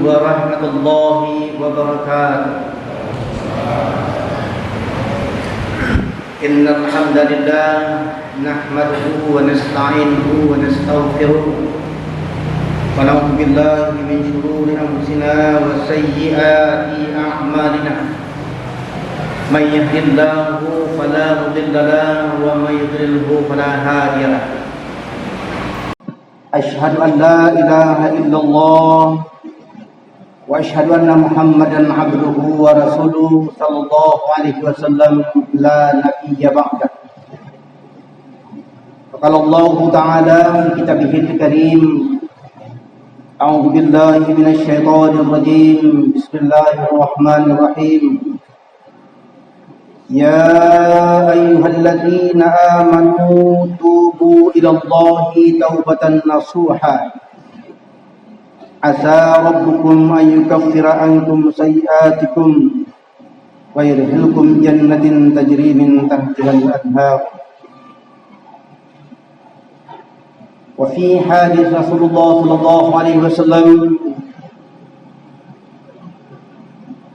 warahmatullahi wabarakatuh. Innal hamdalillah nahmaduhu wa nasta'inuhu wa nastaghfiruh wa na'udzu billahi min shururi anfusina wa sayyiati a'malina. May yahdihillahu fala mudilla lahu wa may yudlilhu fala hadiya lahu. Asyhadu an la ilaha illallah wa asyhadu anna Muhammadan abduhu wa rasuluhu sallallahu alaihi wasallam la nabiyya ba'dah. Qala Allah ta'ala fi kitabihil karim, a'udzu billahi minasy syaithanir rajim. Bismillahirrahmanirrahim. Ya ayyuhalladzina amanu tubu ilallahi taubatan nasuha. Asa rabbukum an yukaffira ankum sayyi'atikum wa yudkhilkum jannatin tajri min tahtiha al-anhar. Wa fi hadis Rasulullah sallallahu alaihi wasallam,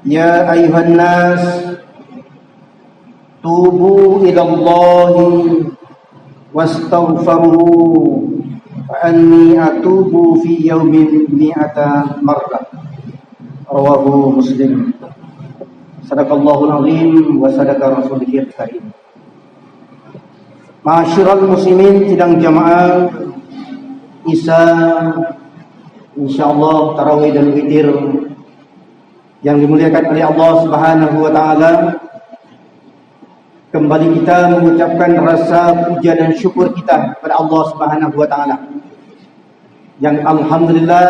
ya ayyuhan nas tubu ilallahi wastaghfiruhu fa anni atubu fi yaumin mi'ata marrah. Rawahu Muslim. Sadaqallahul azim wa sadaqa rasulihil karim. Ma'asyiral muslimin sidang jamaah Isya insyaallah tarawih dan witir yang dimuliakan oleh Allah Subhanahu wa taala. Kembali kita mengucapkan rasa puja dan syukur kita kepada Allah Subhanahu wa taala, yang alhamdulillah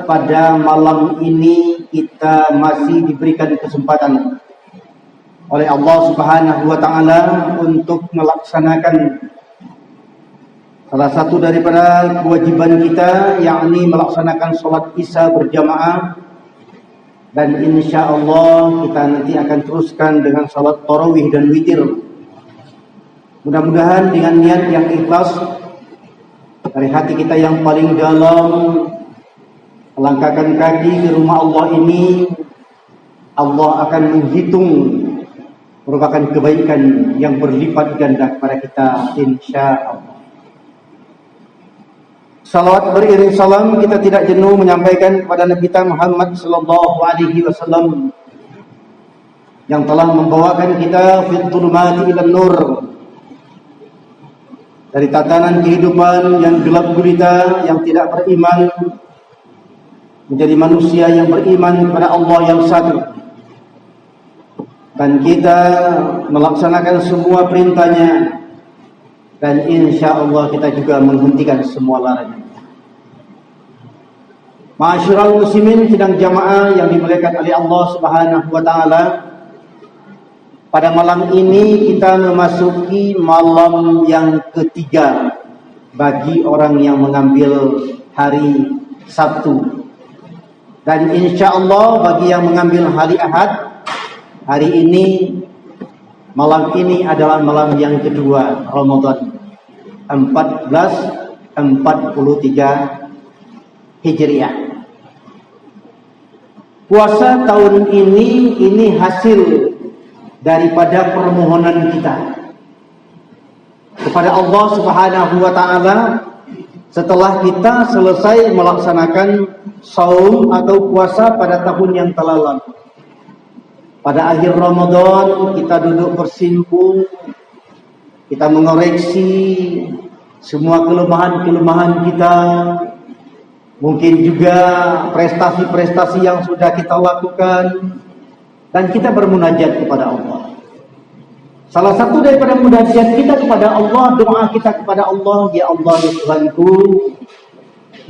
pada malam ini kita masih diberikan kesempatan oleh Allah Subhanahu wa taala untuk melaksanakan salah satu daripada kewajiban kita, yakni melaksanakan sholat Isya berjamaah. Dan insya Allah kita nanti akan teruskan dengan sholat tarawih dan witir. Mudah-mudahan dengan niat yang ikhlas dari hati kita yang paling dalam, melangkahkan kaki di rumah Allah ini, Allah akan menghitung merupakan kebaikan yang berlipat ganda kepada kita insya Allah. Salawat beriring salam kita tidak jenuh menyampaikan kepada Nabi kita Muhammad sallallahu alaihi wasallam yang telah membawakan kita fil dhulumati ilan nur, dari tatanan kehidupan yang gelap gulita, yang tidak beriman, menjadi manusia yang beriman kepada Allah yang satu. Dan kita melaksanakan semua perintahnya, dan insya Allah kita juga menghentikan semua larangan. Ma'asyiral muslimin sidang jamaah yang dimuliakan oleh Allah Subhanahu wa taala, pada malam ini kita memasuki malam yang ketiga bagi orang yang mengambil hari Sabtu. Dan insya Allah bagi yang mengambil hari Ahad, hari ini, malam ini adalah malam yang kedua Ramadan 1443 Hijriah. Puasa tahun ini hasil daripada permohonan kita kepada Allah Subhanahu wa taala setelah kita selesai melaksanakan saum atau puasa pada tahun yang telah lalu. Pada akhir Ramadan kita duduk bersimpu, kita mengoreksi semua kelemahan-kelemahan kita, mungkin juga prestasi-prestasi yang sudah kita lakukan, dan kita bermunajat kepada Allah. Salah satu daripada munajat kita kepada Allah, doa kita kepada Allah, ya Allah ya Tuhanku,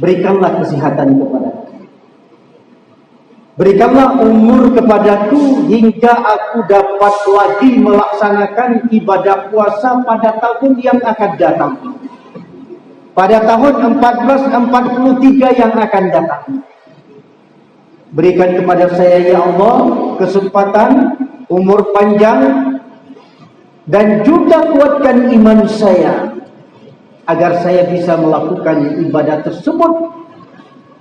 berikanlah kesehatan kepadaku, berikanlah umur kepadaku hingga aku dapat lagi melaksanakan ibadah puasa pada tahun yang akan datang, pada tahun 1443 yang akan datang. Berikan kepada saya ya Allah kesempatan, umur panjang, dan juga kuatkan iman saya agar saya bisa melakukan ibadah tersebut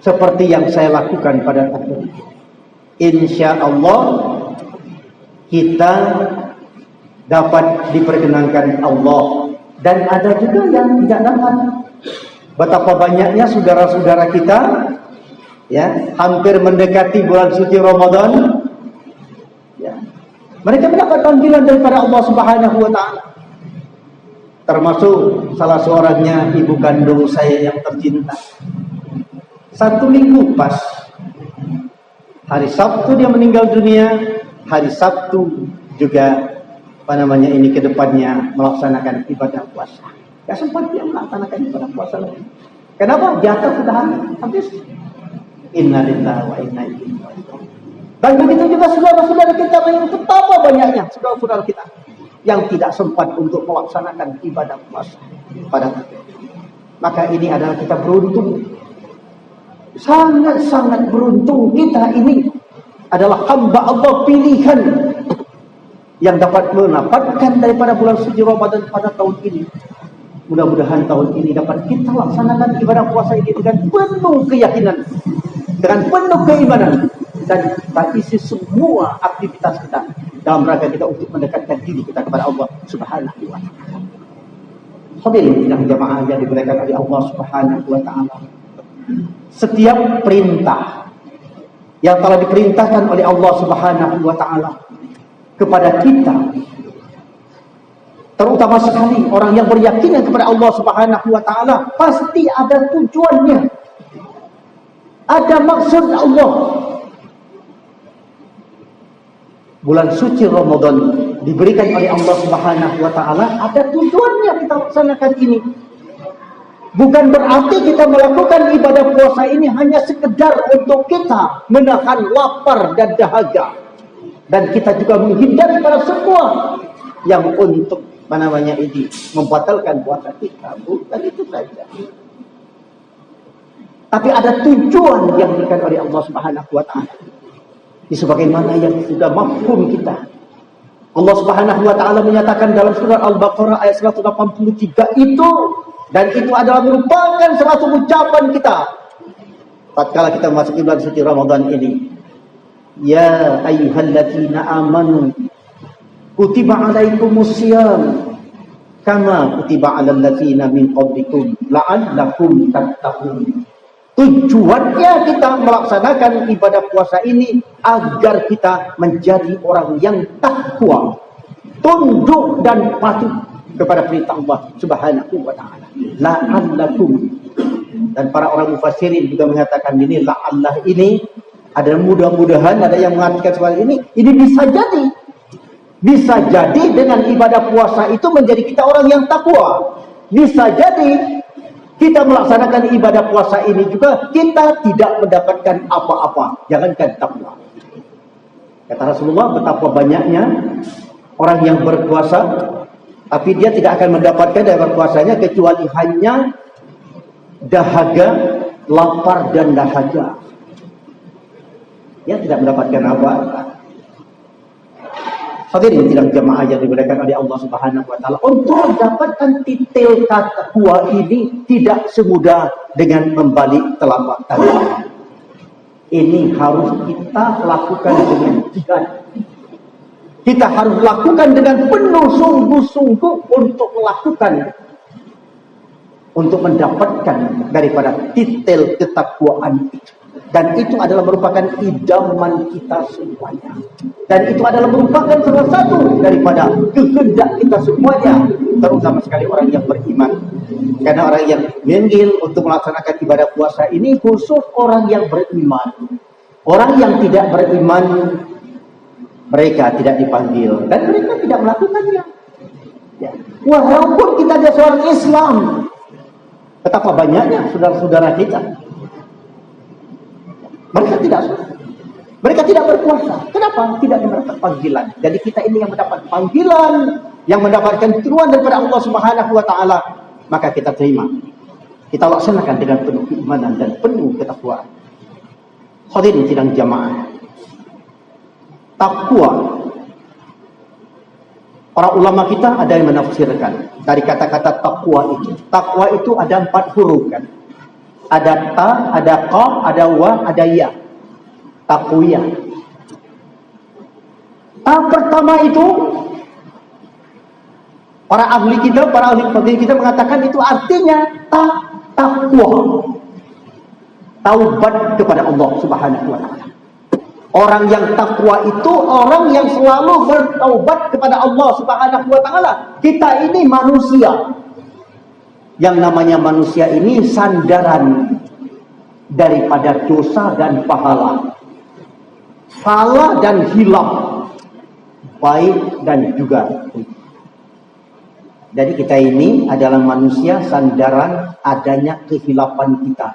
seperti yang saya lakukan pada tahun ini. Insya Allah kita dapat diperkenankan Allah, dan ada juga yang tidak dapat. Betapa banyaknya saudara-saudara kita ya, hampir mendekati bulan suci Ramadan ya, mereka mendapat panggilan daripada Allah Subhanahu wa taala. Termasuk salah seorangnya ibu kandung saya yang tercinta. 1 minggu pas hari Sabtu dia meninggal dunia, hari Sabtu juga ini ke depannya melaksanakan ibadah puasa. Gak sempat dia melaksanakan ibadah puasa lagi. Kenapa? Jatah sudah habis. Inna lillahi wa inna ilaihi raji'un. Dan begitu juga saudara-saudara kita yang betapa banyaknya saudara-saudara kita yang tidak sempat untuk melaksanakan ibadah puasa pada hari. Maka ini adalah kita beruntung. Sangat-sangat beruntung kita ini adalah hamba Allah pilihan yang dapat mendapatkan daripada bulan suci Ramadan pada tahun ini. Mudah-mudahan tahun ini dapat kita laksanakan ibadah puasa ini dengan penuh keyakinan, dengan penuh keimanan, dan isi semua aktivitas kita dalam rangka kita untuk mendekatkan diri kita kepada Allah Subhanahu wa taala. Hadirin yang jamaah yang dimuliakan oleh Allah Subhanahu wa taala. Setiap perintah yang telah diperintahkan oleh Allah Subhanahu wa taala kepada kita, terutama sekali orang yang beryakinan kepada Allah Subhanahu wa taala, pasti ada tujuannya. Ada maksud Allah. Bulan suci Ramadan diberikan oleh Allah Subhanahu wa taala, ada tujuannya kita laksanakan ini. Bukan berarti kita melakukan ibadah puasa ini hanya sekedar untuk kita menahan lapar dan dahaga. Dan kita juga menghindari pada semua yang untuk ini membatalkan puasa kita. Bukan itu saja. Tapi ada tujuan yang diberikan oleh Allah Subhanahu wa taala. Ini sebagaimana yang sudah mafhum kita. Allah Subhanahu wa taala menyatakan dalam surah Al-Baqarah ayat 183 itu, dan itu adalah merupakan suatu ucapan kita tatkala kita memasuki bulan suci Ramadan ini. Ya ayyuhalladzina amanu kutiba alaikumusiyam kama kutiba alal ladzina min qablikum la'allakum tattaqun. Tujuannya kita melaksanakan ibadah puasa ini agar kita menjadi orang yang takwa, tunduk dan patuh kepada perintah Allah Subhanahu wa taala. La'allakum. Dan para orang mufassirin juga mengatakan ini la'allah ini ada mudah-mudahan, ada yang mengatakan seperti ini bisa jadi dengan ibadah puasa itu menjadi kita orang yang takwa. Bisa jadi kita melaksanakan ibadah puasa ini juga kita tidak mendapatkan apa-apa, jangankan takwa. Kata Rasulullah, betapa banyaknya orang yang berpuasa tapi dia tidak akan mendapatkan dari puasanya kecuali hanya dahaga, lapar dan dahaga. Dia tidak mendapatkan apa-apa. Hadirin tidak jamaah yang dimuliakan oleh Allah Subhanahu wa taala, untuk mendapatkan titil takwa ini tidak semudah dengan membalik telapak tangan. Ini harus kita lakukan dengan jihad. Kita harus lakukan dengan penuh sungguh-sungguh untuk mendapatkan daripada titil ketakwaan itu. Dan itu adalah merupakan idaman kita semuanya. Dan itu adalah merupakan salah satu daripada kehendak kita semuanya, terutama sekali orang yang beriman. Karena orang yang menggil untuk melaksanakan ibadah puasa ini khusus orang yang beriman. Orang yang tidak beriman, mereka tidak dipanggil dan mereka tidak melakukannya. Ya. Walaupun kita ada seorang Islam, betapa banyaknya saudara-saudara kita, mereka tidak berpuasa. Kenapa? Tidak mendapat panggilan. Jadi kita ini yang mendapat panggilan, yang mendapatkan turuan daripada Allah Subhanahu wa taala, maka kita terima. Kita laksanakan dengan penuh keimanan dan penuh ketakwaan. Hadirin sidang jamaah. Takwa. Para ulama kita ada yang menafsirkan dari kata-kata takwa itu. Takwa itu ada 4 huruf kan. Ada ta, ada qaf, ada wa, ada ya. Taqwiyah. Ta pertama itu para ahli fikih kita mengatakan itu artinya takwa. Taubat kepada Allah Subhanahu wa taala. Orang yang takwa itu orang yang selalu bertaubat kepada Allah Subhanahu wa taala. Kita ini manusia. Yang namanya manusia ini sandaran daripada dosa dan pahala. Salah dan hilaf, baik dan juga baik. Jadi kita ini adalah manusia sandaran adanya kehilapan kita.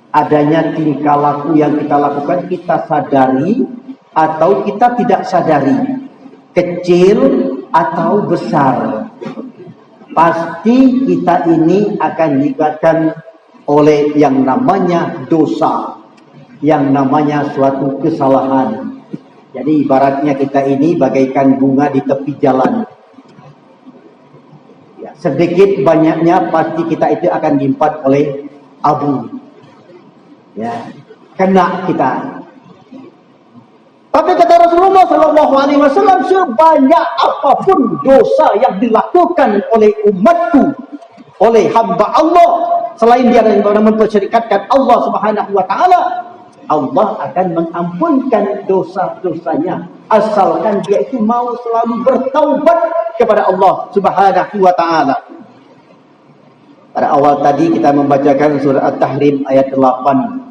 Adanya tingkah laku yang kita lakukan kita sadari atau kita tidak sadari. Kecil atau besar. Pasti kita ini akan dilibatkan oleh yang namanya dosa. Yang namanya suatu kesalahan. Jadi ibaratnya kita ini bagaikan bunga di tepi jalan. Ya, sedikit banyaknya pasti kita itu akan diimpat oleh abu. Ya, kena kita. Tapi kata Rasulullah SAW, sebanyak apapun dosa yang dilakukan oleh umatku, oleh hamba Allah, selain dia yang mempersyarikatkan Allah Subhanahu wa taala, Allah akan mengampunkan dosa-dosanya asalkan dia itu mau selalu bertaubat kepada Allah Subhanahu wa taala. Pada awal tadi kita membacakan surah At-Tahrim ayat 8.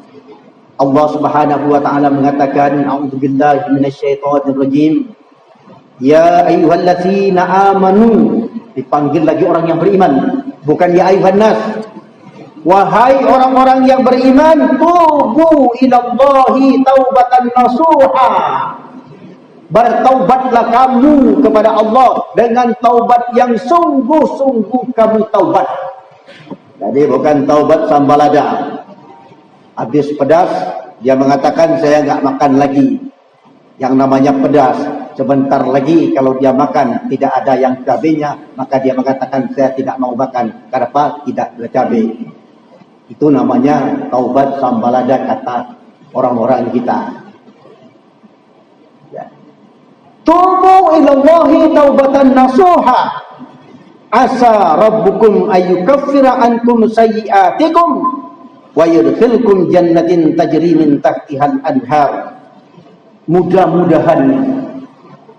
Allah Subhanahu wa taala mengatakan, a'udzubillahi minasyaitonir rajim. Ya ayyuhallazina amanu. Dipanggil lagi orang yang beriman, bukan ya ayyuhan nas. Wahai orang-orang yang beriman, tubu ilallahi taubatan nasuha. Bertaubatlah kamu kepada Allah dengan taubat yang sungguh-sungguh kamu taubat. Jadi bukan taubat sambalada. Habis pedas, dia mengatakan saya nggak makan lagi. Yang namanya pedas, sebentar lagi kalau dia makan tidak ada yang cabenya, maka dia mengatakan saya tidak mau makan. Kenapa? Tidak ada cabai. Itu namanya taubat sambalada kata orang-orang kita. Ya. Tubu ilallahi taubatan nasuha. Asa rabbukum ayyukaffira ankum sayyi'atikum wa yudkhilkum jannatin tajri min tahtihal anhar. Mudah-mudahan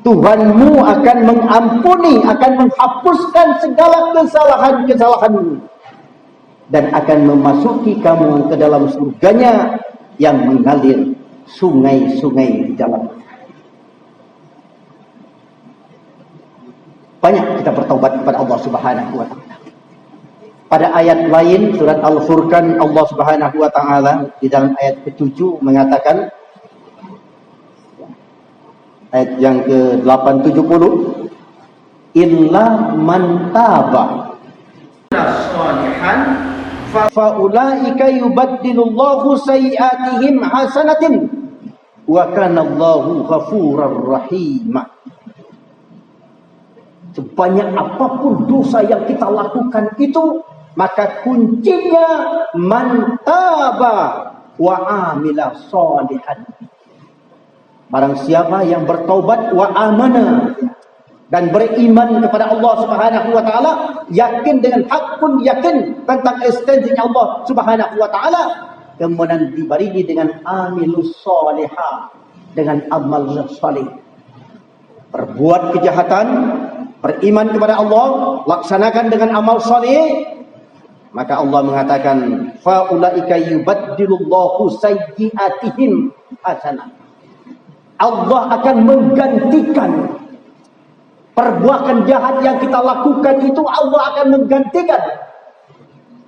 Tuhanmu akan mengampuni, akan menghapuskan segala kesalahan-kesalahanmu dan akan memasuki kamu ke dalam surganya yang mengalir sungai-sungai di dalam. Banyak kita bertaubat kepada Allah Subhanahu wa taala. Pada ayat lain surat Al-Furqan, Allah Subhanahu wa taala di dalam ayat ke-7 mengatakan, ayat yang ke-870, illa man taba salihan fa ulaika yubaddilullahu sayiatihim hasanatin wa kana Allahu ghafurur rahim. Sebanyak apapun dosa yang kita lakukan itu, maka kuncinya man taba wa amila salihan. Barang siapa yang bertaubat wa amana dan beriman kepada Allah Subhanahu wa taala, yakin dengan hakun yakin tentang eksistensinya Allah Subhanahu wa taala, kemudian dibarengi dengan amilus salihah, dengan amal saleh. Berbuat kejahatan, beriman kepada Allah, laksanakan dengan amal saleh, maka Allah mengatakan fa ulaika yubaddilullahu sayyiatihim hasanah. Allah akan menggantikan perbuatan jahat yang kita lakukan itu, Allah akan menggantikan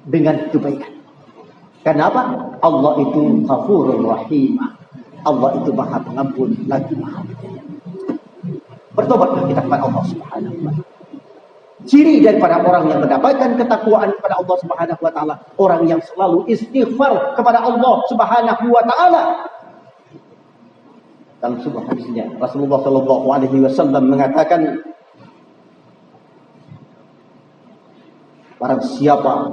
dengan kebaikan. Kenapa? Allah itu Ghafurur Rahim. Allah itu Maha Pengampun lagi Maha. Bertobatlah kita kepada Allah Subhanahu wa taala. Ciri daripada orang yang mendapatkan ketakwaan kepada Allah Subhanahu wa taala, orang yang selalu istighfar kepada Allah Subhanahu wa taala. Dalam sebuah hadisnya Rasulullah sallallahu alaihi wasallam mengatakan, barang siapa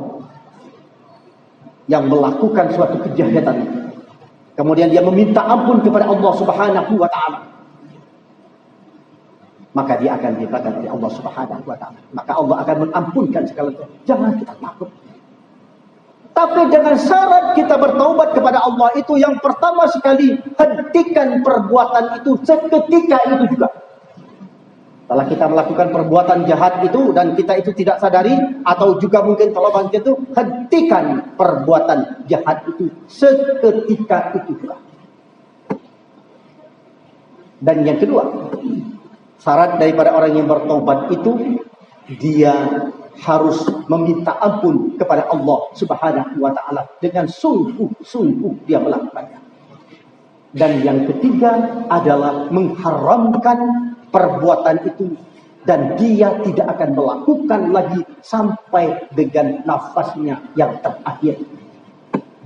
yang melakukan suatu kejahatan, kemudian dia meminta ampun kepada Allah Subhanahu wa taala, maka dia akan diberikan oleh Allah Subhanahu wa taala. Maka Allah akan mengampunkan segala sesuatu. Jangan kita takut. Tapi dengan syarat kita bertaubat kepada Allah itu yang pertama sekali, hentikan perbuatan itu seketika itu juga. Setelah kita melakukan perbuatan jahat itu dan kita itu tidak sadari, atau juga mungkin kalau bangkit itu, hentikan perbuatan jahat itu seketika itu juga. Dan yang kedua, syarat daripada orang yang bertaubat itu, dia harus meminta ampun kepada Allah Subhanahu wa taala dengan sungguh-sungguh dia melakukannya. Dan yang ketiga adalah mengharamkan perbuatan itu dan dia tidak akan melakukan lagi sampai dengan nafasnya yang terakhir.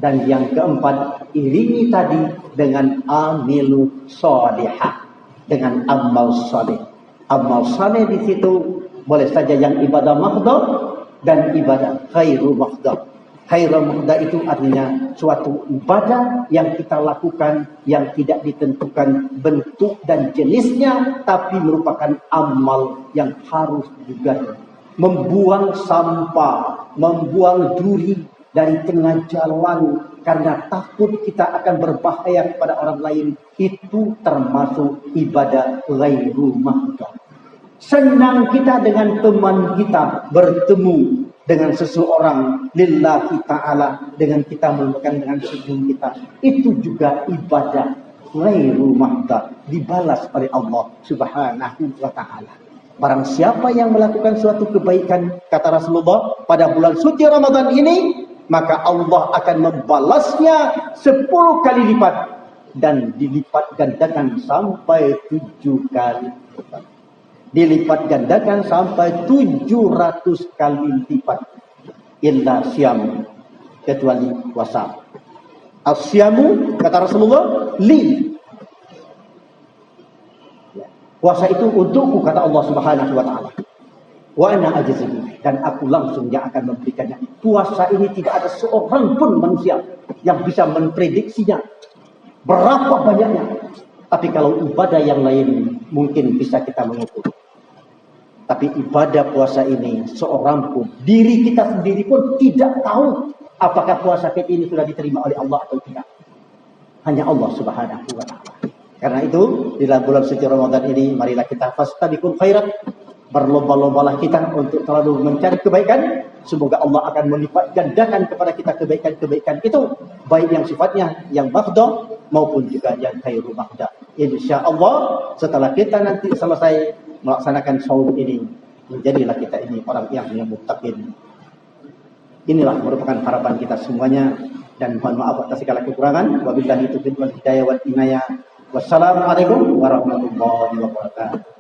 Dan yang keempat, iringi tadi dengan amilu sholihah, dengan amal saleh. Amal saleh di situ boleh saja yang ibadah mahdhah dan ibadah khairu mahdhah. Khairu mahdhah itu artinya suatu ibadah yang kita lakukan yang tidak ditentukan bentuk dan jenisnya, tapi merupakan amal yang harus juga. Membuang sampah, membuang duri dari tengah jalan karena takut kita akan berbahaya kepada orang lain, itu termasuk ibadah ghairu mahdhah. Senang kita dengan teman kita bertemu dengan seseorang lillahi ta'ala, dengan kita menemukan dengan senyum kita, itu juga ibadah ghairu mahdhah, dibalas oleh Allah Subhanahu wa ta'ala. Barang siapa yang melakukan suatu kebaikan, kata Rasulullah, pada bulan suci Ramadan ini, maka Allah akan membalasnya 10 kali lipat dan dilipat gandakan sampai 7 kali lipat. Dilipat gandakan sampai 700 kali lipat. Illa syam, kecuali puasa. Asyamu, kata Rasulullah, li. Puasa itu untukku, kata Allah Subhanahu wa taala. Wa ana ajzihi, dan aku langsung yang akan memberikannya. Puasa ini tidak ada seorang pun manusia yang bisa memprediksinya berapa banyaknya. Tapi kalau ibadah yang lain mungkin bisa kita mengukur. Tapi ibadah puasa ini seorang pun, diri kita sendiri pun tidak tahu apakah puasa kita ini sudah diterima oleh Allah atau tidak. Hanya Allah Subhanahu wa taala. Karena itu di dalam bulan suci Ramadan ini, marilah kita fastabiqul khairat, berlomba-lombalah kita untuk selalu mencari kebaikan. Semoga Allah akan melipat gandakan kepada kita kebaikan-kebaikan itu, baik yang sifatnya yang mahdhah maupun juga yang khairu mahdhah. Insyaallah setelah kita nanti selesai melaksanakan saum ini, menjadilah kita ini orang yang muttaqin. Inilah merupakan harapan kita semuanya, dan mohon maaf atas segala kekurangan. Wabillahi taufiq wal hidayah wal inayah. Wassalamualaikum warahmatullahi wabarakatuh.